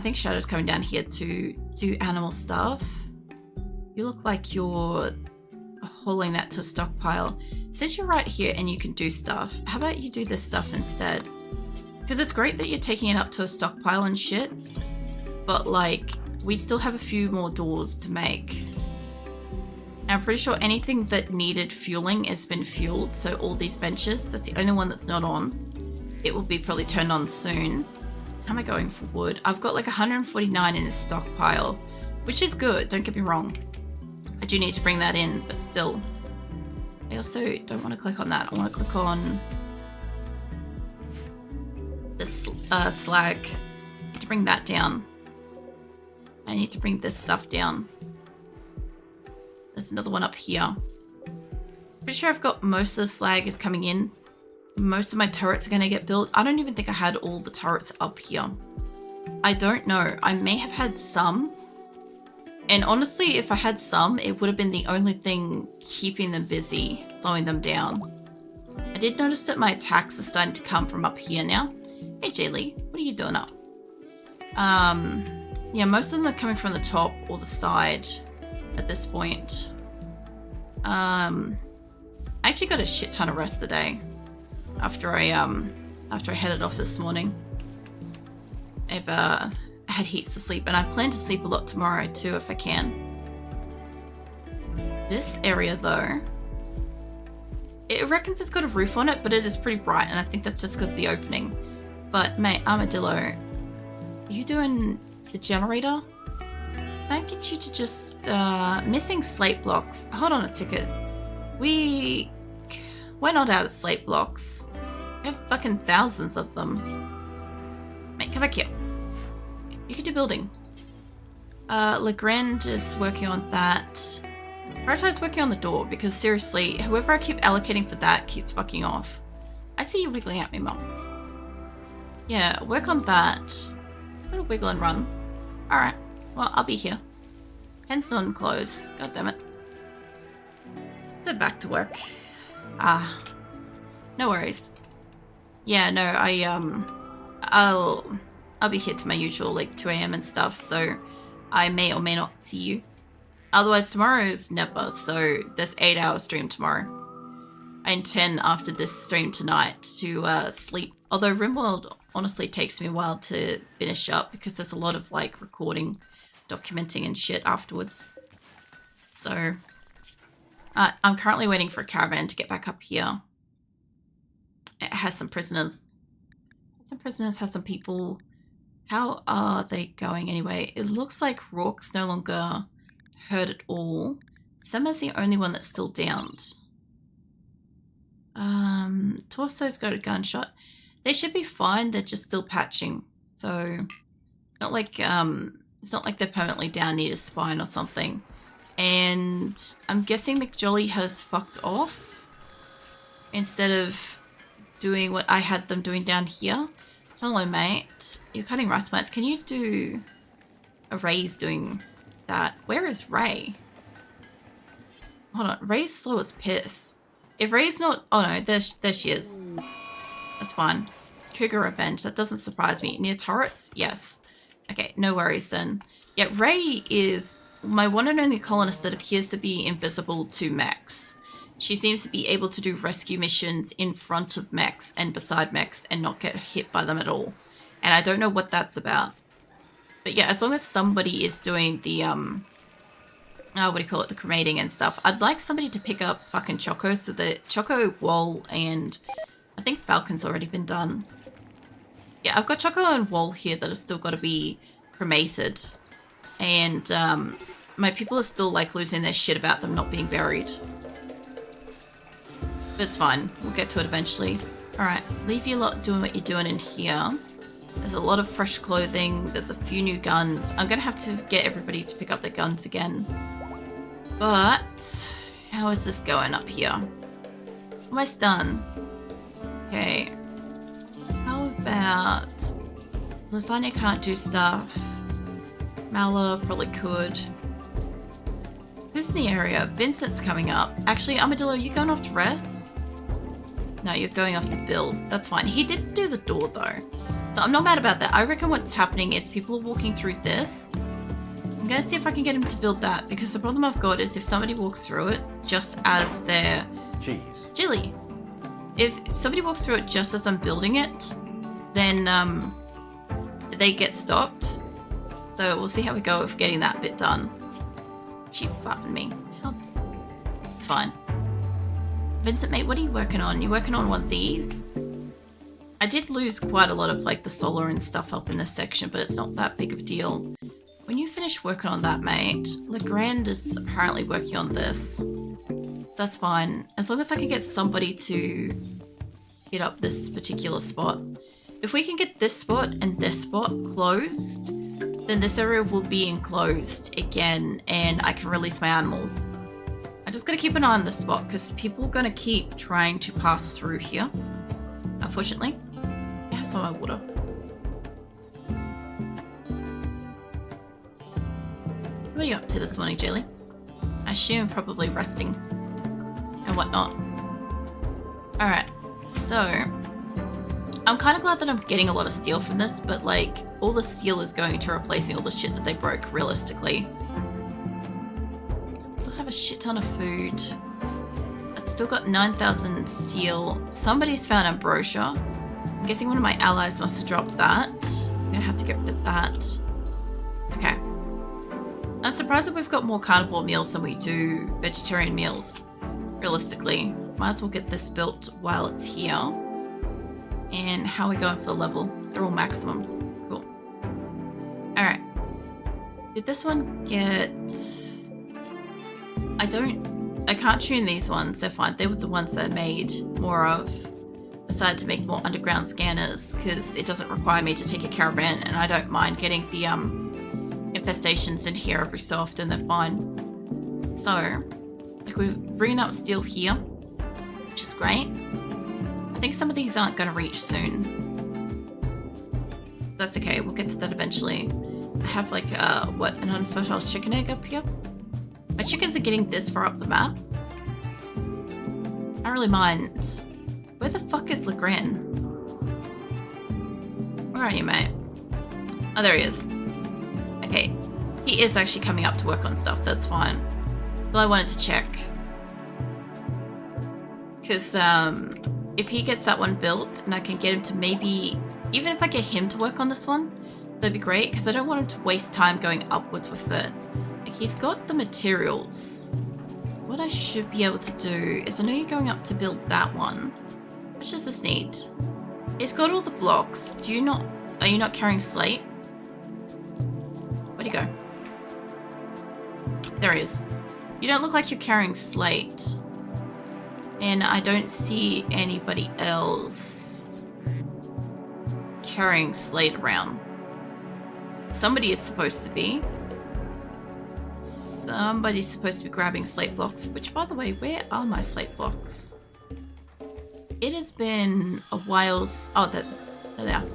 think Shadow's coming down here to do animal stuff. You look like you're hauling that to a stockpile. Since you're right here and you can do stuff, how about you do this stuff instead? Because it's great that you're taking it up to a stockpile and shit, but like, we still have a few more doors to make. And I'm pretty sure anything that needed fueling has been fueled, so all these benches, that's the only one that's not on. It will be probably turned on soon. How am I going for wood? I've got like 149 in this stockpile, which is good, don't get me wrong. I do need to bring that in, but still. I also don't want to click on that. I want to click on this slag. I need to bring that down. I need to bring this stuff down. There's another one up here. Pretty sure I've got most of the slag is coming in. Most of my turrets are going to get built. I don't even think I had all the turrets up here. I don't know. I may have had some. And honestly, if I had some, it would have been the only thing keeping them busy, slowing them down. I did notice that my attacks are starting to come from up here now. Hey, Jaylee, what are you doing up? Yeah, most of them are coming from the top or the side at this point. I actually got a shit ton of rest today after I headed off this morning. I've had heaps of sleep, and I plan to sleep a lot tomorrow too if I can. This area though, it reckons it's got a roof on it, but it is pretty bright, and I think that's just because of the opening. But mate, Armadillo, are you doing the generator? Can I get you to just missing slate blocks? Hold on a ticket. We're not out of slate blocks. We have fucking thousands of them. Mate, come back here. You could do building. Legrand is working on that. Prioritize working on the door, because seriously, whoever I keep allocating for that keeps fucking off. I see you wiggling at me, Mum. Yeah, work on that. Little wiggle and run. Alright, well, I'll be here. Pen's not closed. God damn it. They're back to work. Ah. No worries. Yeah, no, I'll be here to my usual like 2 AM and stuff, so I may or may not see you. Otherwise, tomorrow's never, so there's 8-hour stream tomorrow. I intend after this stream tonight to sleep. Although RimWorld honestly takes me a while to finish up because there's a lot of like recording, documenting and shit afterwards. So I'm currently waiting for a caravan to get back up here. It has some prisoners. Has some people. How are they going anyway? It looks like Rourke's no longer hurt at all. Sema's the only one that's still downed. Torso's got a gunshot. They should be fine. They're just still patching. So it's not like they're permanently down near the spine or something. And I'm guessing McJolly has fucked off instead of doing what I had them doing down here. Hello, mate. You're cutting rice plants. Can you do... Ray's doing that. Where is Ray? Hold on. Ray's slow as piss. If Ray's not... Oh, no. There she is. That's fine. Cougar revenge. That doesn't surprise me. Near turrets? Yes. Okay. No worries then. Yeah, Ray is my one and only colonist that appears to be invisible to mechs. She seems to be able to do rescue missions in front of mechs and beside mechs and not get hit by them at all. And I don't know what that's about. But yeah, as long as somebody is doing the, what do you call it, the cremating and stuff, I'd like somebody to pick up fucking Choco, so that Choco, Wall, and I think Falcon's already been done. Yeah, I've got Choco and Wall here that have still got to be cremated. And my people are still like losing their shit about them not being buried. But it's fine. We'll get to it eventually. Alright, leave you lot doing what you're doing in here. There's a lot of fresh clothing. There's a few new guns. I'm going to have to get everybody to pick up their guns again. But how is this going up here? Almost done. Okay. How about... Lasagna can't do stuff. Mala probably could. Who's in the area? Vincent's coming up. Actually, Armadillo, you going off to rest? No, you're going off to build. That's fine. He did do the door though. So I'm not mad about that. I reckon what's happening is people are walking through this. I'm going to see if I can get him to build that, because the problem I've got is if somebody walks through it just as they're... Chili. If somebody walks through it just as I'm building it, then they get stopped. So we'll see how we go with getting that bit done. She's slapping me. It's fine. Vincent, mate, what are you working on? You working on one of these? I did lose quite a lot of like the solar and stuff up in this section, but it's not that big of a deal. When you finish working on that, mate, Legrand is apparently working on this. So that's fine. As long as I can get somebody to hit up this particular spot. If we can get this spot and this spot closed, then this area will be enclosed again and I can release my animals. I just gotta keep an eye on this spot because people are gonna keep trying to pass through here. Unfortunately. I have some of my water. What are you up to this morning, Jaylee? I assume probably resting and whatnot. Alright, so I'm kind of glad that I'm getting a lot of steel from this, but like all the steel is going to replacing all the shit that they broke realistically. Still have a shit ton of food. I've still got 9,000 steel. Somebody's found ambrosia. I'm guessing one of my allies must have dropped that. I'm gonna have to get rid of that. Okay. I'm surprised that we've got more carnivore meals than we do vegetarian meals. Realistically. Might as well get this built while it's here. And how are we going for level? They're all maximum. Cool. Alright. Did this one get... I can't tune these ones. They're fine. They were the ones that I made more of. Decided to make more underground scanners because it doesn't require me to take a caravan and I don't mind getting the infestations in here every so often. They're fine. So, like we're bringing up steel here, which is great. I think some of these aren't going to reach soon. That's okay, we'll get to that eventually. I have like, an unfertile chicken egg up here. My chickens are getting this far up the map. I don't really mind. Where the fuck is Legrand? Where are you, mate? Oh, there he is. Okay, he is actually coming up to work on stuff, that's fine. So I wanted to check. Because, if he gets that one built and I can get him to maybe, even if I get him to work on this one, that'd be great because I don't want him to waste time going upwards with it. Like, he's got the materials. What I should be able to do is, I know you're going up to build that one. How much does this need? It's got all the blocks. Are you not carrying slate? Where'd he go? There he is. You don't look like you're carrying slate. And I don't see anybody else carrying slate around. Somebody is supposed to be. Somebody's supposed to be grabbing slate blocks, which, by the way, where are my slate blocks? It has been a while. Oh, there they are.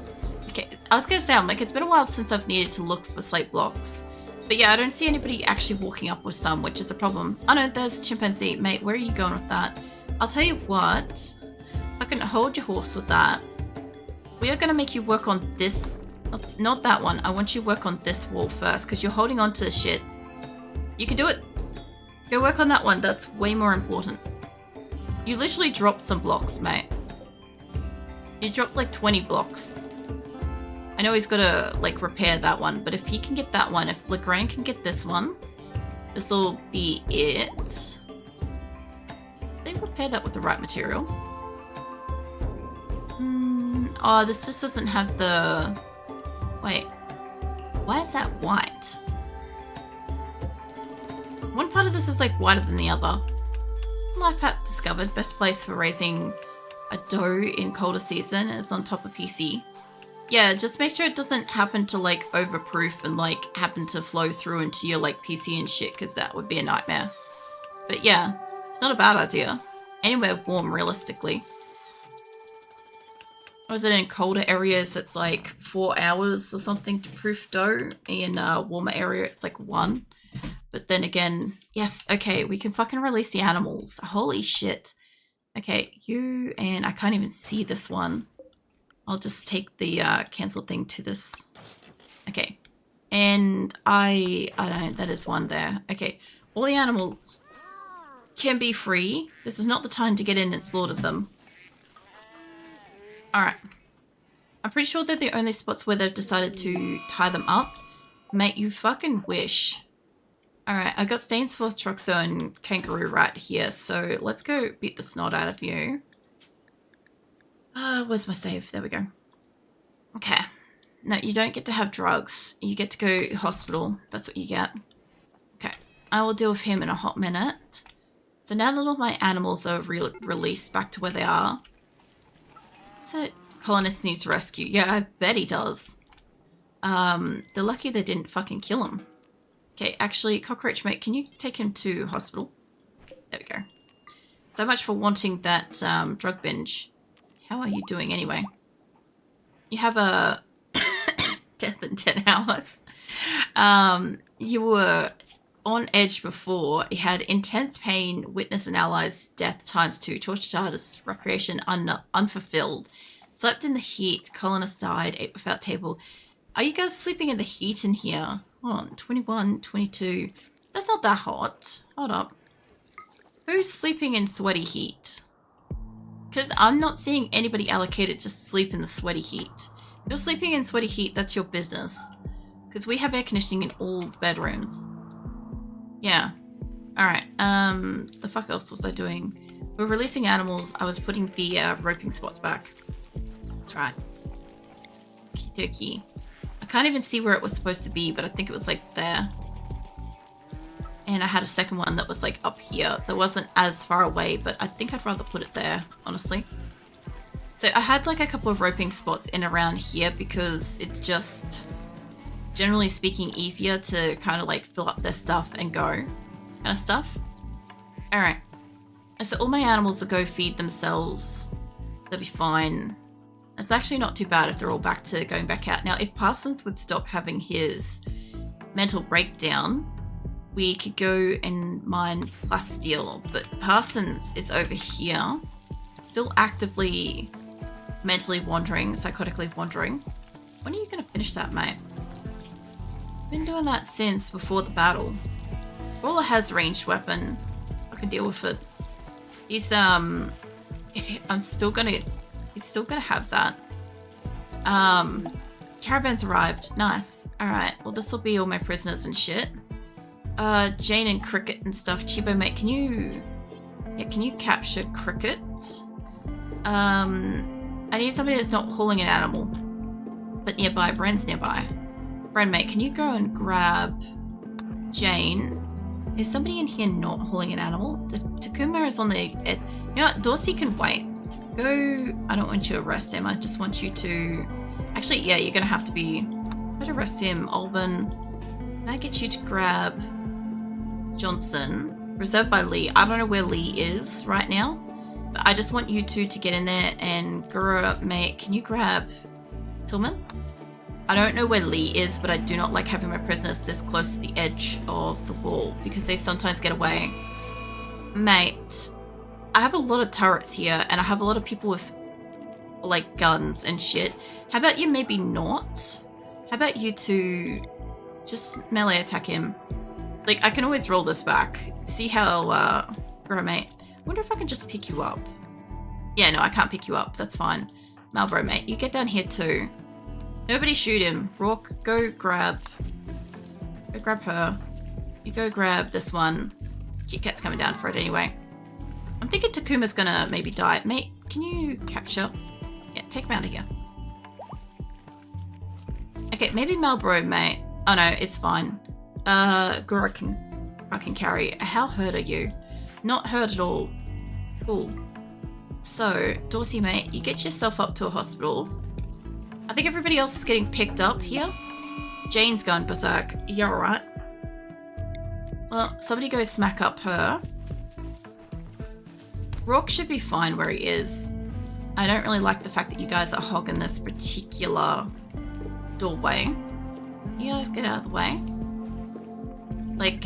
Okay, I was going to say, I'm like, it's been a while since I've needed to look for slate blocks. But yeah, I don't see anybody actually walking up with some, which is a problem. Oh no, there's chimpanzee. Mate, where are you going with that? I'll tell you what, I can hold your horse with that. We are going to make you work on this, not that one. I want you to work on this wall first because you're holding on to the shit. You can do it. Go work on that one. That's way more important. You literally dropped some blocks, mate. You dropped like 20 blocks. I know he's got to like repair that one, but if he can get that one, if Legrand can get this one, this will be it. They repair that with the right material. Oh, this just doesn't have the... Wait. Why is that white? One part of this is like whiter than the other. Life hack discovered. Best place for raising a doe in colder season is on top of PC. Yeah, just make sure it doesn't happen to like overproof and like happen to flow through into your like PC and shit, because that would be a nightmare. But yeah, it's not a bad idea. Anywhere warm, realistically. Or is it in colder areas it's like 4 hours or something to proof dough? In a warmer area it's like 1. But then again, yes, okay, we can fucking release the animals. Holy shit. Okay, you and I can't even see this one I'll just take the cancel thing to this. Okay. And I don't know, that is one there. Okay. All the animals can be free. This is not the time to get in and slaughter them. Alright. I'm pretty sure they're the only spots where they've decided to tie them up. Mate, you fucking wish. Alright, I got Stains Force, Troxo, and Kangaroo right here, so let's go beat the snot out of you. Where's my save? There we go. Okay. No, you don't get to have drugs. You get to go hospital. That's what you get. Okay. I will deal with him in a hot minute. So now that all my animals are released back to where they are. So colonist needs rescue. Yeah, I bet he does. They're lucky they didn't fucking kill him. Okay, actually, Cockroach Mate, can you take him to hospital? There we go. So much for wanting that drug binge. How are you doing anyway? You have a death in 10 hours. You were on edge before. You had intense pain, witness and allies, death ×2, tortured artists, recreation unfulfilled, slept in the heat, colonist died, ate without table. Are you guys sleeping in the heat in here? Hold on, 21, 22. That's not that hot. Hold up. Who's sleeping in sweaty heat? Because I'm not seeing anybody allocated to sleep in the sweaty heat. If you're sleeping in sweaty heat, that's your business. Because we have air conditioning in all the bedrooms. Yeah. Alright, the fuck else was I doing? We're releasing animals. I was putting the roping spots back. That's right. Okie dokie. I can't even see where it was supposed to be, but I think it was like there. And I had a second one that was like up here. That wasn't as far away, but I think I'd rather put it there, honestly. So I had like a couple of roping spots in around here because it's just, generally speaking, easier to kind of like fill up their stuff and go kind of stuff. All right. So all my animals will go feed themselves. They'll be fine. It's actually not too bad if they're all back to going back out. Now, if Parsons would stop having his mental breakdown, we could go and mine plasteel, but Parsons is over here, still actively mentally wandering, psychotically wandering. When are you going to finish that, mate? Been doing that since before the battle. Brawler has ranged weapon. I can deal with it. He's he's still gonna have that. Caravan's arrived. Nice. Alright, well this will be all my prisoners and shit. Jane and Cricket and stuff. Chibo mate, can you capture Cricket? I need somebody that's not hauling an animal. But nearby, Bren's nearby. Bren mate, can you go and grab Jane? Is somebody in here not hauling an animal? The Takuma is on the... You know what? Dorsey can wait. Go... I don't want you to arrest him. I just want you to... Actually, yeah, you're going to have to be... I'd arrest him. Alban. Can I get you to grab Johnson? Reserved by Lee. I don't know where Lee is right now. But I just want you two to get in there and Gura, mate, can you grab Tillman? I don't know where Lee is, but I do not like having my prisoners this close to the edge of the wall because they sometimes get away. Mate, I have a lot of turrets here and I have a lot of people with like guns and shit. How about you maybe not? How about you two just melee attack him? Like, I can always roll this back. See how, Gura, mate. I wonder if I can just pick you up. Yeah, no, I can't pick you up. That's fine. Malbro, mate, you get down here too. Nobody shoot him. Rourke, go grab her. You go grab this one. Kit Kat's coming down for it anyway. I'm thinking Takuma's gonna maybe die. Mate, can you capture? Yeah, take him out of here. Okay, maybe Malbro, mate. Oh no, it's fine. Gura can carry. How hurt are you? Not hurt at all. Cool. So, Dorsey, mate, you get yourself up to a hospital. I think everybody else is getting picked up here. Jane's going berserk. Yeah, alright. Well, somebody go smack up her. Rourke should be fine where he is. I don't really like the fact that you guys are hogging this particular doorway. You guys get out of the way. Like,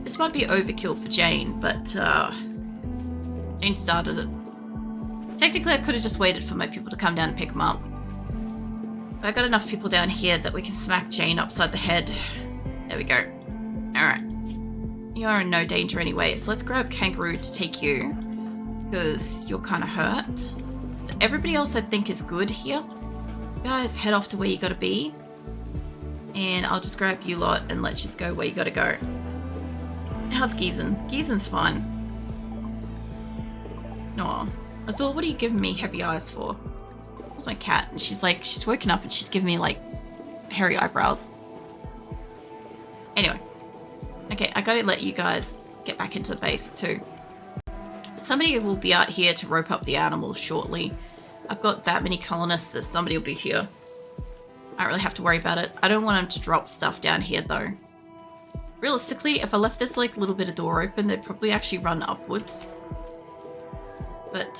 this might be overkill for Jane, but Jane started it. Technically, I could have just waited for my people to come down and pick them up. But I got enough people down here that we can smack Jane upside the head. There we go. Alright. You are in no danger anyway, so let's grab Kangaroo to take you. Because you're kind of hurt. So everybody else I think is good here. You guys head off to where you gotta be. And I'll just grab you lot and let's just go where you gotta go. How's Giesen? Giesen's fine. Aw. Azul, what are you giving me heavy eyes for? Where's my cat? And she's like, she's woken up and she's giving me like hairy eyebrows. Anyway. Okay, I gotta let you guys get back into the base too. Somebody will be out here to rope up the animals shortly. I've got that many colonists that somebody will be here. I don't really have to worry about it. I don't want them to drop stuff down here though. Realistically, if I left this like little bit of door open, they'd probably actually run upwards. But,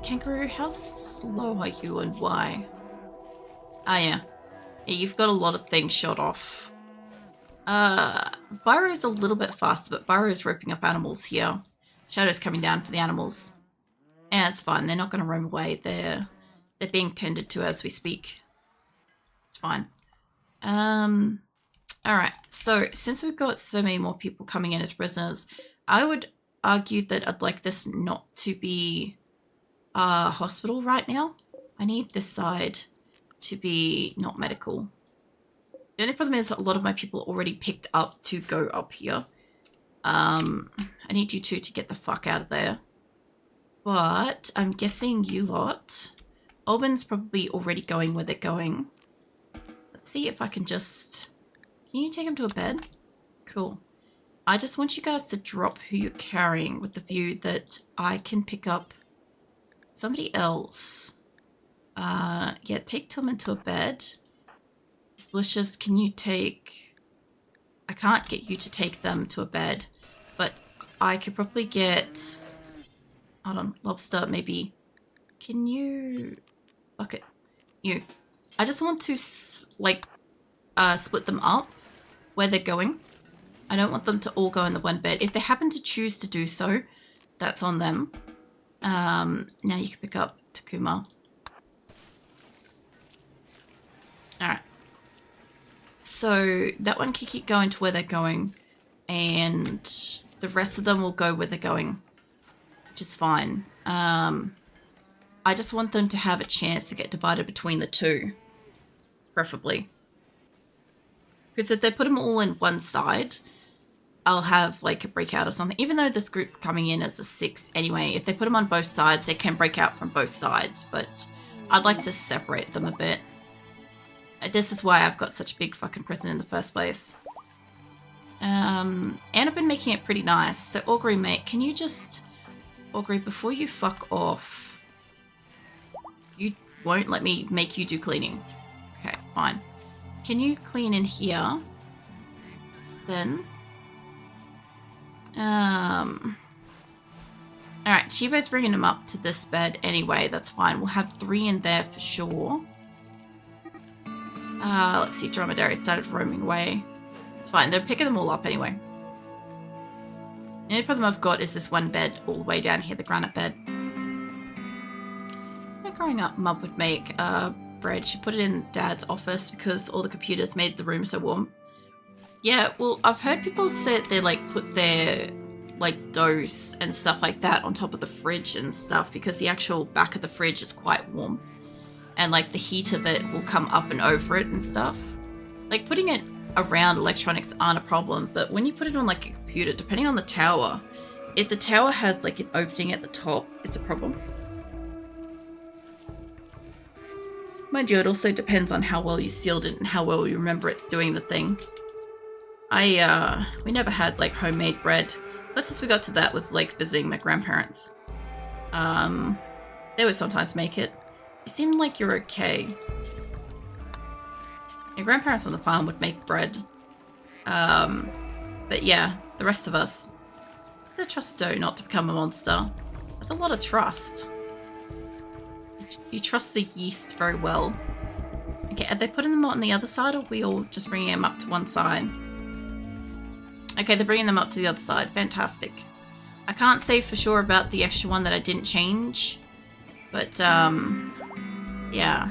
Kangaroo, how slow are you and why? Ah, yeah. Yeah, you've got a lot of things shot off. Byro's a little bit faster, but Byro's roping up animals here. Shadow's coming down for the animals. Yeah, it's fine. They're not going to roam away. They're being tended to as we speak. It's fine. Alright. So, since we've got so many more people coming in as prisoners, I would argue that I'd like this not to be a hospital right now. I need this side to be not medical. The only problem is a lot of my people already picked up to go up here. I need you two to get the fuck out of there. But I'm guessing you lot. Albin's probably already going where they're going. Let's see if I can just... Can you take him to a bed? Cool. I just want you guys to drop who you're carrying with the view that I can pick up somebody else. Yeah, take Tillman to a bed. Delicious, can you take... I can't get you to take them to a bed, but I could probably get... Hold on, Lobster, maybe... Can you... Fuck it. You. I just want to, like, split them up where they're going. I don't want them to all go in the one bed. If they happen to choose to do so, that's on them. Now you can pick up Takuma. Alright. So that one can keep going to where they're going. And the rest of them will go where they're going. Which is fine. I just want them to have a chance to get divided between the two. Preferably. Because if they put them all in one side... I'll have like a breakout or something. Even though this group's coming in as a 6 anyway, if they put them on both sides, they can break out from both sides. But I'd like to separate them a bit. This is why I've got such a big fucking prison in the first place. And I've been making it pretty nice. So Augury, mate, can you just... Augury, before you fuck off, you won't let me make you do cleaning. Okay, fine. Can you clean in here? Then... Alright, Chibo's bringing him up to this bed anyway. That's fine. We'll have 3 in there for sure. Let's see. Dromedary started roaming away. It's fine. They're picking them all up anyway. The only problem I've got is this one bed all the way down here, the granite bed. So growing up, Mum would make bread. She put it in Dad's office because all the computers made the room so warm. Yeah, well, I've heard people say they, like, put their, like, doughs and stuff like that on top of the fridge and stuff because the actual back of the fridge is quite warm. And, like, the heat of it will come up and over it and stuff. Like, putting it around electronics aren't a problem, but when you put it on, like, a computer, depending on the tower, if the tower has, like, an opening at the top, it's a problem. Mind you, it also depends on how well you sealed it and how well you remember it's doing the thing. We never had, like, homemade bread. Closest we got to that was, like, visiting my grandparents. They would sometimes make it. You seem like you're okay. Your grandparents on the farm would make bread. But yeah, the rest of us. I trust Doe not to become a monster. That's a lot of trust. You trust the yeast very well. Okay, are they putting them on the other side, or are we all just bringing them up to one side? Okay, they're bringing them up to the other side. Fantastic. I can't say for sure about the extra one that I didn't change. But, yeah.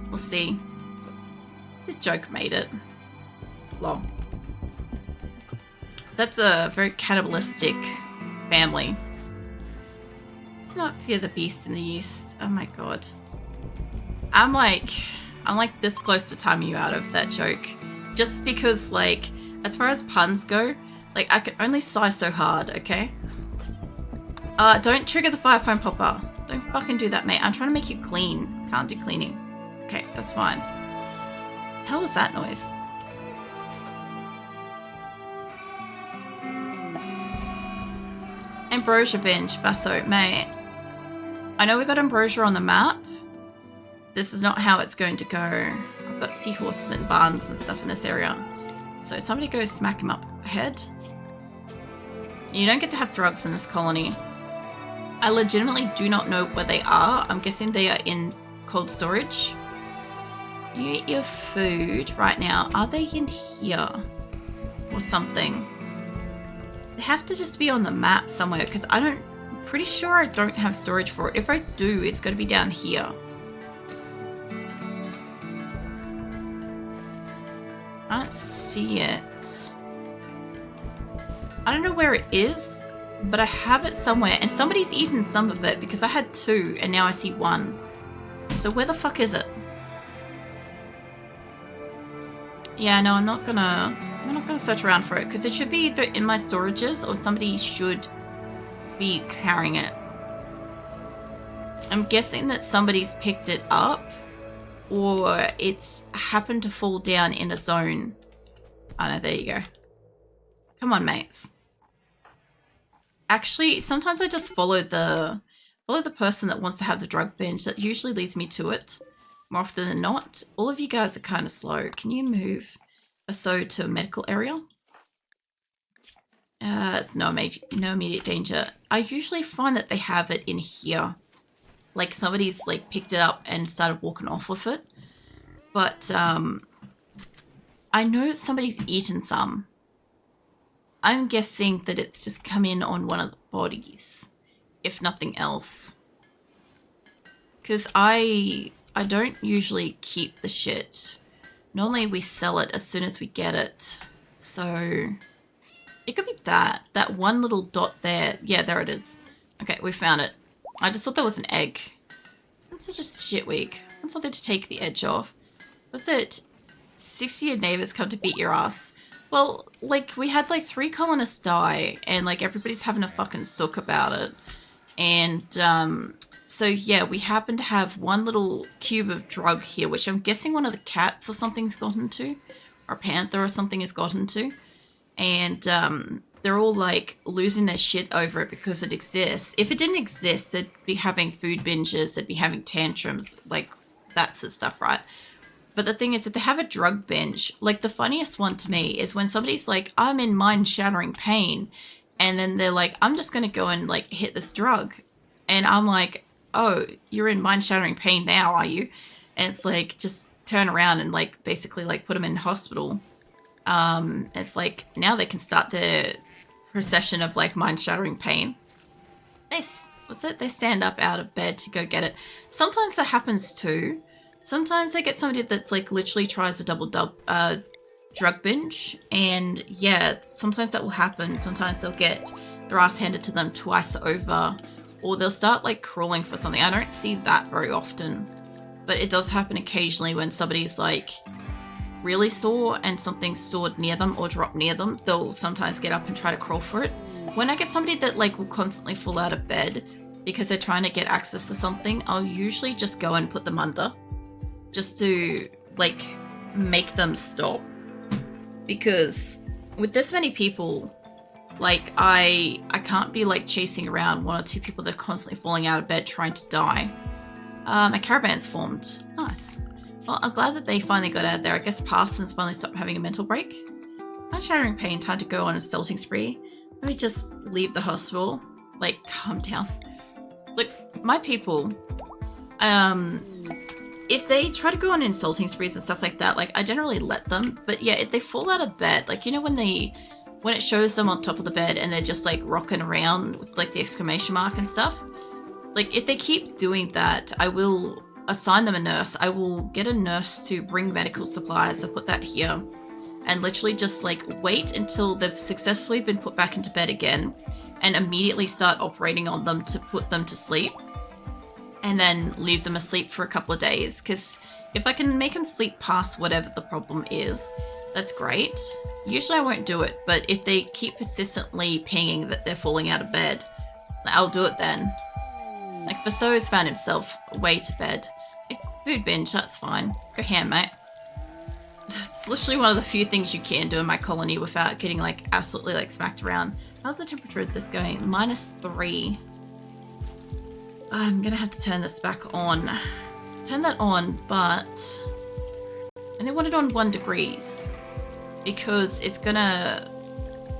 We'll see. The joke made it. Lol. That's a very cannibalistic family. Do not fear the beast in the east. Oh my god. I'm like this close to timing you out of that joke. Just because, like, as far as puns go, like, I can only sigh so hard, okay? Don't trigger the fire phone popper. Don't fucking do that, mate. I'm trying to make you clean. Can't do cleaning. Okay, that's fine. Hell was that noise? Ambrosia binge, Vaso, mate. I know we got ambrosia on the map. This is not how it's going to go. I've got seahorses and barns and stuff in this area. So somebody go smack him up ahead. You don't get to have drugs in this colony. I legitimately do not know where they are. I'm guessing they are in cold storage. You eat your food right now. Are they in here? Or something? They have to just be on the map somewhere because I'm pretty sure I don't have storage for it. If I do, it's going to be down here. I don't see it. I don't know where it is, but I have it somewhere. And somebody's eaten some of it because I had 2 and now I see 1. So where the fuck is it? Yeah, no, I'm not gonna search around for it because it should be either in my storages or somebody should be carrying it. I'm guessing that somebody's picked it up or it's happened to fall down in a zone. Oh no, there you go. Come on, mates. Actually, sometimes I just follow the person that wants to have the drug binge. That usually leads me to it. More often than not. All of you guys are kind of slow. Can you move Aso to a medical area? It's no immediate danger. I usually find that they have it in here. Like somebody's like picked it up and started walking off with it. But I know somebody's eaten some. I'm guessing that it's just come in on one of the bodies, if nothing else. Because I don't usually keep the shit. Normally we sell it as soon as we get it. So it could be that one little dot there. Yeah, there it is. Okay, we found it. I just thought that was an egg. That's such a shit week. That's something to take the edge off. What's it? 60 of your neighbors come to beat your ass. Well, like, we had, like, 3 colonists die, and, like, everybody's having a fucking sook about it. And, so, yeah, we happen to have one little cube of drug here, which I'm guessing one of the cats or something's gotten to, or a panther or something has gotten to. And, they're all, like, losing their shit over it because it exists. If it didn't exist, they'd be having food binges, they'd be having tantrums, like, that sort of stuff, right? But the thing is that they have a drug binge. Like, the funniest one to me is when somebody's like, I'm in mind-shattering pain. And then they're like, I'm just going to go and, like, hit this drug. And I'm like, oh, you're in mind-shattering pain now, are you? And it's like, just turn around and, like, basically, like, put them in hospital. It's like, now they can start their procession of, like, mind-shattering pain. They stand up out of bed to go get it. Sometimes that happens too. Sometimes I get somebody that's like literally tries a double drug binge, and yeah, sometimes that will happen. Sometimes they'll get their ass handed to them twice over, or they'll start like crawling for something. I don't see that very often, but it does happen occasionally when somebody's like really sore and something's stored near them or dropped near them. They'll sometimes get up and try to crawl for it. When I get somebody that like will constantly fall out of bed because they're trying to get access to something, I'll usually just go and put them under. Just to, like, make them stop. Because with this many people, like, I can't be, like, chasing around 1 or 2 people that are constantly falling out of bed trying to die. A caravan's formed. Nice. Well, I'm glad that they finally got out there. I guess Parsons finally stopped having a mental break. I'm shattering pain. Time to go on a assaulting spree. Let me just leave the hospital. Like, calm down. Look, my people, if they try to go on insulting sprees and stuff like that, like, I generally let them. But yeah, if they fall out of bed, like, you know when it shows them on top of the bed and they're just, like, rocking around with, like, the exclamation mark and stuff? Like, if they keep doing that, I will assign them a nurse. I will get a nurse to bring medical supplies. I'll put that here. And literally just, like, wait until they've successfully been put back into bed again and immediately start operating on them to put them to sleep. And then leave them asleep for a couple of days. Because if I can make them sleep past whatever the problem is, that's great. Usually I won't do it, but if they keep persistently pinging that they're falling out of bed, I'll do it then. Like, Baso's found himself way to bed. Like, food binge, that's fine. Go ham, mate. It's literally one of the few things you can do in my colony without getting, like, absolutely, like, smacked around. How's the temperature of this going? -3. I'm gonna have to turn this back on. Turn that on, but... And I want it on 1 degrees. Because it's gonna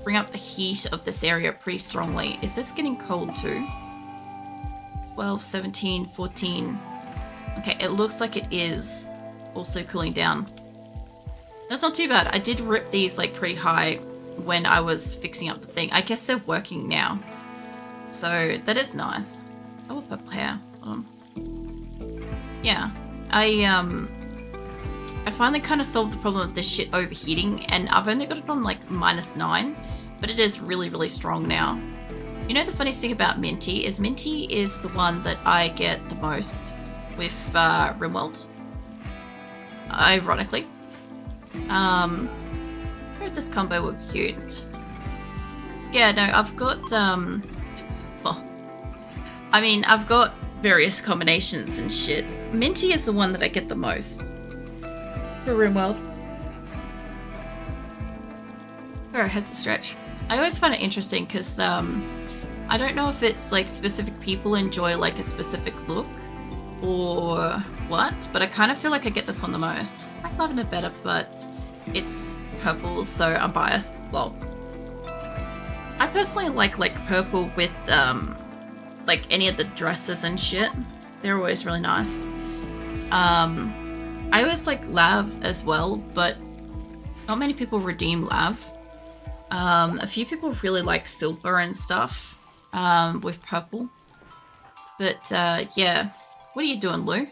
bring up the heat of this area pretty strongly. Is this getting cold too? 12, 17, 14. Okay, it looks like it is also cooling down. That's not too bad. I did rip these like pretty high when I was fixing up the thing. I guess they're working now. So that is nice. Oh, purple hair. Yeah. I finally kind of solved the problem of this shit overheating, and I've only got it on like -9, but it is really, really strong now. You know, the funniest thing about Minty is the one that I get the most with RimWorld. Ironically. I heard this combo would be cute. Yeah, no, I've got, well, I mean, I've got various combinations and shit. Minty is the one that I get the most. For RimWorld. Sorry, I had to stretch. I always find it interesting because I don't know if it's like specific people enjoy like a specific look or what, but I kind of feel like I get this one the most. I like lavender better, but it's purple, so I'm biased. Lol. I personally like purple with like any of the dresses and shit. They're always really nice. I always like Lav as well, but not many people redeem Lav. A few people really like silver and stuff with purple. But yeah, what are you doing, Lou?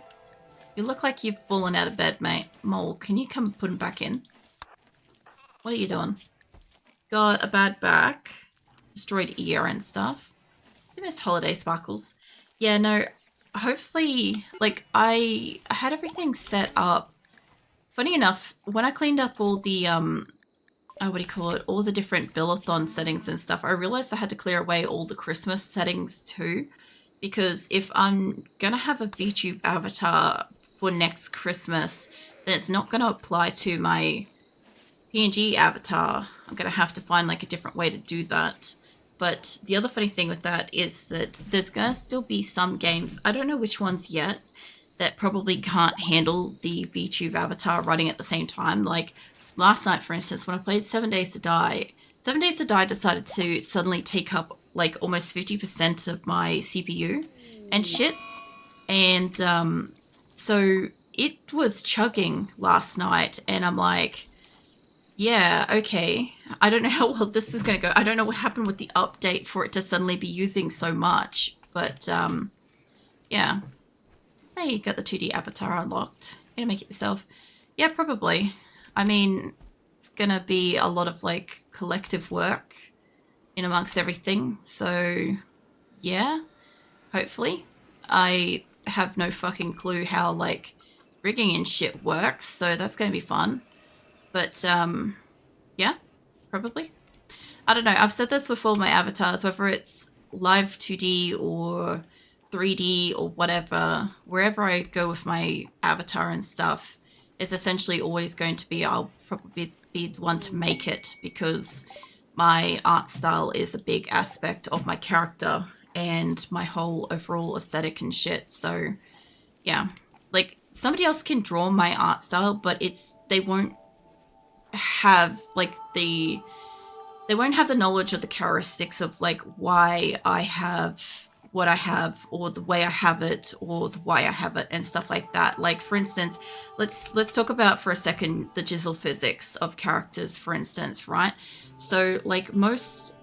You look like you've fallen out of bed, mate. Mole, can you come put him back in? What are you doing? Got a bad back, destroyed ear and stuff. I miss holiday sparkles. Yeah, no. Hopefully, like, I had everything set up. Funny enough, when I cleaned up all the, what do you call it? All the different Billathon settings and stuff, I realized I had to clear away all the Christmas settings too. Because if I'm going to have a VTube avatar for next Christmas, then it's not going to apply to my PNG avatar. I'm going to have to find, like, a different way to do that. But the other funny thing with that is that there's going to still be some games, I don't know which ones yet, that probably can't handle the VTube avatar running at the same time. Like last night, for instance, when I played 7 Days to Die, 7 Days to Die decided to suddenly take up like almost 50% of my CPU and shit. And so it was chugging last night, and I'm like, yeah, okay. I don't know how well this is going to go. I don't know what happened with the update for it to suddenly be using so much. But, yeah. Hey, you got the 2D avatar unlocked. You gonna make it yourself? Yeah, probably. I mean, it's going to be a lot of, like, collective work in amongst everything. So, yeah. Hopefully. I have no fucking clue how, like, rigging and shit works. So that's going to be fun. But, yeah, probably. I don't know. I've said this with all my avatars, whether it's live 2D or 3D or whatever, wherever I go with my avatar and stuff, it's essentially always going to be, I'll probably be the one to make it, because my art style is a big aspect of my character and my whole overall aesthetic and shit. So, yeah. Like, somebody else can draw my art style, but they won't have like they won't have the knowledge of the characteristics of like why I have what I have, or the way I have it, or the why I have it, and stuff like that. Like, for instance, let's talk about for a second the jizzle physics of characters, for instance, right? So like most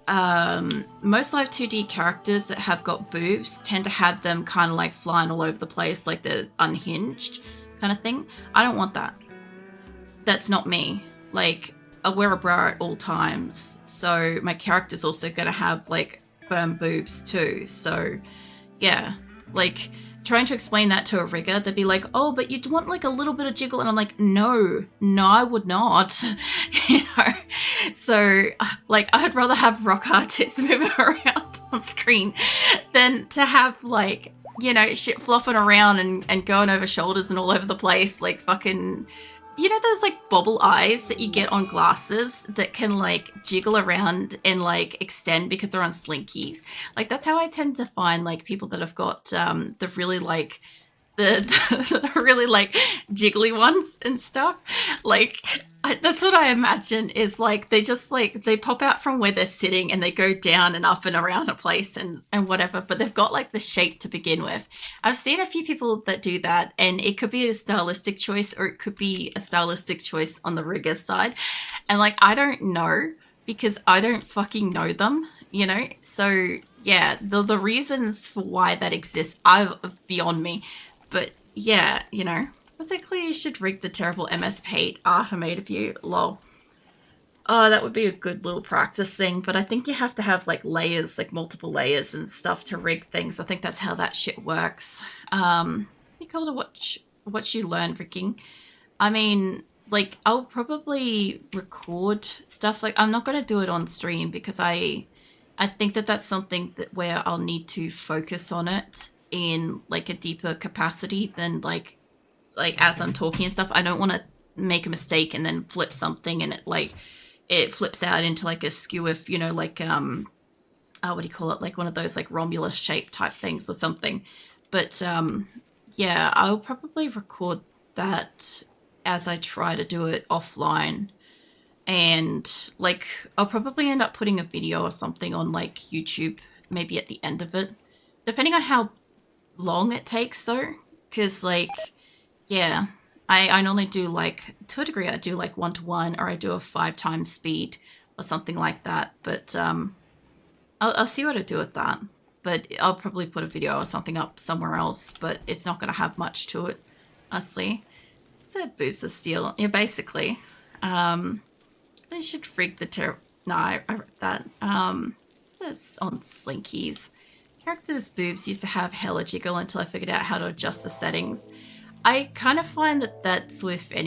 most live 2D characters that have got boobs tend to have them kind of like flying all over the place, like they're unhinged kind of thing. I don't want that. That's not me. Like, I wear a bra at all times, so my character's also gonna have like firm boobs too. So yeah, like trying to explain that to a rigger, they'd be like, oh, but you'd want like a little bit of jiggle, and I'm like, no, I would not. You know, so like I'd rather have rock hard tits moving around on screen than to have like, you know, shit flopping around and going over shoulders and all over the place, like fucking, you know, those like bobble eyes that you get on glasses that can like jiggle around and like extend because they're on slinkies. Like that's how I tend to find like people that have got the really like the really like jiggly ones and stuff. Like that's what I imagine is like they just like they pop out from where they're sitting and they go down and up and around a place and whatever, but they've got like the shape to begin with. I've seen a few people that do that, and it could be a stylistic choice or it could be a stylistic choice on the rigger side. And like I don't know because I don't fucking know them, you know? So yeah, the reasons for why that exists are beyond me. But yeah, you know, basically you should rig the terrible MS Paint art I made of you, lol. Oh, that would be a good little practice thing, but I think you have to have like layers, like multiple layers and stuff to rig things. I think that's how that shit works. Be cool to watch you learn rigging. I mean, like I'll probably record stuff. Like I'm not gonna do it on stream because I think that that's something that where I'll need to focus on it in like a deeper capacity than like as I'm talking and stuff. I don't want to make a mistake and then flip something and it flips out into like a skew if, you know, like what do you call it, like one of those like Romulus shape type things or something. But yeah, I'll probably record that as I try to do it offline, and like I'll probably end up putting a video or something on like YouTube maybe at the end of it, depending on how long it takes though, because like yeah, I normally do like, to a degree I do like 1:1 or I do a 5 times speed or something like that, but I'll see what I do with that. But I'll probably put a video or something up somewhere else, but it's not going to have much to it, honestly. So boobs of steel, yeah, basically. I should rig the no, I read that. That's on slinkies. Characters' boobs used to have hella jiggle until I figured out how to adjust the settings. I kind of find that that's with any